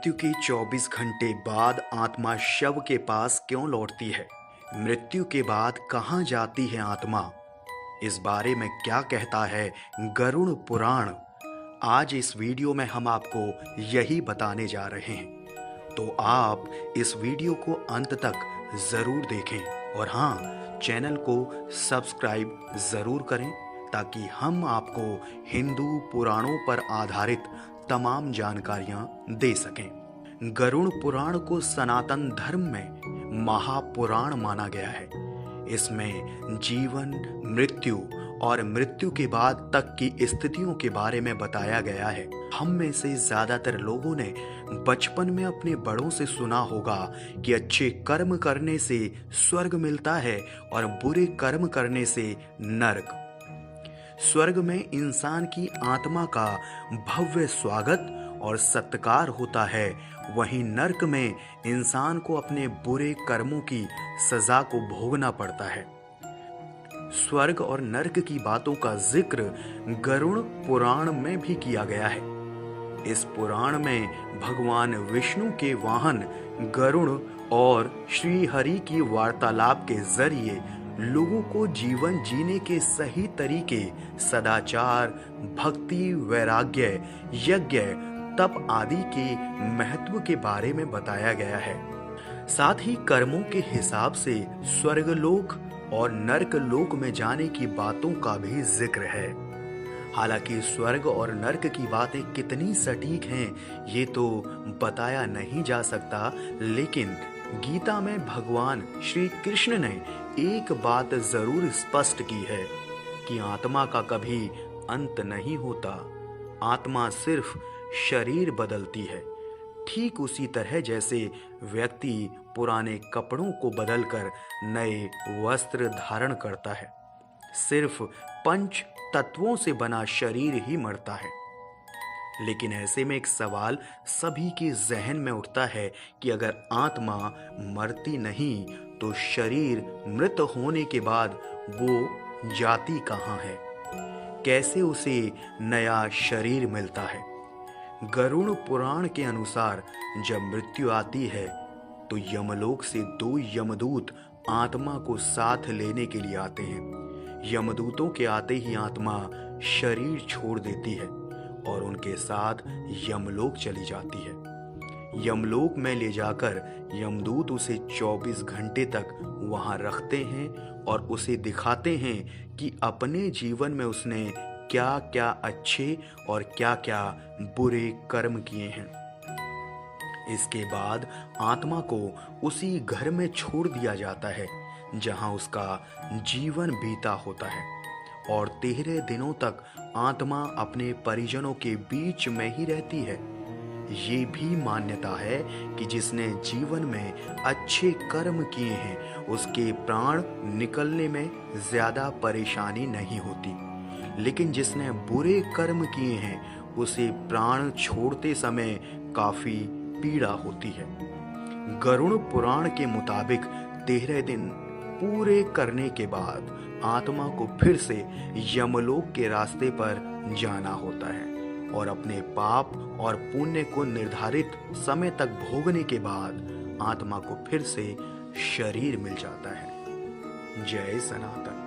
मृत्यु के 24 घंटे बाद आत्मा शव के पास क्यों लौटती है? मृत्यु के बाद कहाँ जाती है आत्मा? इस बारे में क्या कहता है गरुड़ पुराण? आज इस वीडियो में हम आपको यही बताने जा रहे हैं, तो आप इस वीडियो को अंत तक ज़रूर देखें और हाँ, चैनल को सब्सक्राइब ज़रूर करें ताकि हम आपको हिंदू पुराणों पर आधारित तमाम जानकारियां दे सकें। गरुड़ पुराण को सनातन धर्म में महापुराण माना गया है। इसमें जीवन, मृत्यु और मृत्यु के बाद तक की स्थितियों के बारे में बताया गया है। हम में से ज्यादातर लोगों ने बचपन में अपने बड़ों से सुना होगा कि अच्छे कर्म करने से स्वर्ग मिलता है और बुरे कर्म करने से नरक। स्वर्ग में इंसान की आत्मा का भव्य स्वागत और सत्कार होता है, वहीं नरक में इंसान को अपने बुरे कर्मों की सजा को भोगना पड़ता है। स्वर्ग और नरक की बातों का जिक्र गरुड़ पुराण में भी किया गया है। इस पुराण में भगवान विष्णु के वाहन गरुड़ और श्री हरि की वार्तालाप के जरिए लोगों को जीवन जीने के सही तरीके, सदाचार, भक्ति, वैराग्य, यज्ञ, तप आदि के महत्व के बारे में बताया गया है। साथ ही कर्मों के हिसाब से स्वर्गलोक और नरक लोक में जाने की बातों का भी जिक्र है। हालांकि स्वर्ग और नरक की बातें कितनी सटीक हैं ये तो बताया नहीं जा सकता, लेकिन गीता में भगवान श्री कृष्ण ने एक बात जरूर स्पष्ट की है कि आत्मा का कभी अंत नहीं होता। आत्मा सिर्फ शरीर बदलती है, ठीक उसी तरह जैसे व्यक्ति पुराने कपड़ों को बदलकर नए वस्त्र धारण करता है। सिर्फ पंच तत्वों से बना शरीर ही मरता है। लेकिन ऐसे में एक सवाल सभी के जहन में उठता है कि अगर आत्मा मरती नहीं तो शरीर मृत होने के बाद वो जाती कहाँ है? कैसे उसे नया शरीर मिलता है? गरुड़ पुराण के अनुसार जब मृत्यु आती है तो यमलोक से 2 यमदूत आत्मा को साथ लेने के लिए आते हैं। यमदूतों के आते ही आत्मा शरीर छोड़ देती है और उनके साथ यमलोक चली जाती है। यमलोक में ले जाकर यमदूत उसे 24 घंटे तक वहां रखते हैं और उसे दिखाते हैं कि अपने जीवन में उसने क्या क्या अच्छे और क्या क्या बुरे कर्म किए हैं। इसके बाद आत्मा को उसी घर में छोड़ दिया जाता है जहां उसका जीवन बीता होता है और 13 दिनों तक आत्मा अपने परिजनों के बीच में ही रहती है। ये भी मान्यता है कि जिसने जीवन में अच्छे कर्म किए हैं उसके प्राण निकलने में ज्यादा परेशानी नहीं होती, लेकिन जिसने बुरे कर्म किए हैं उसे प्राण छोड़ते समय काफी पीड़ा होती है। गरुड़ पुराण के मुताबिक 13 दिन पूरे करने के बाद आत्मा को फिर से यमलोक के रास्ते पर जाना होता है और अपने पाप और पुण्य को निर्धारित समय तक भोगने के बाद आत्मा को फिर से शरीर मिल जाता है। जय सनातन।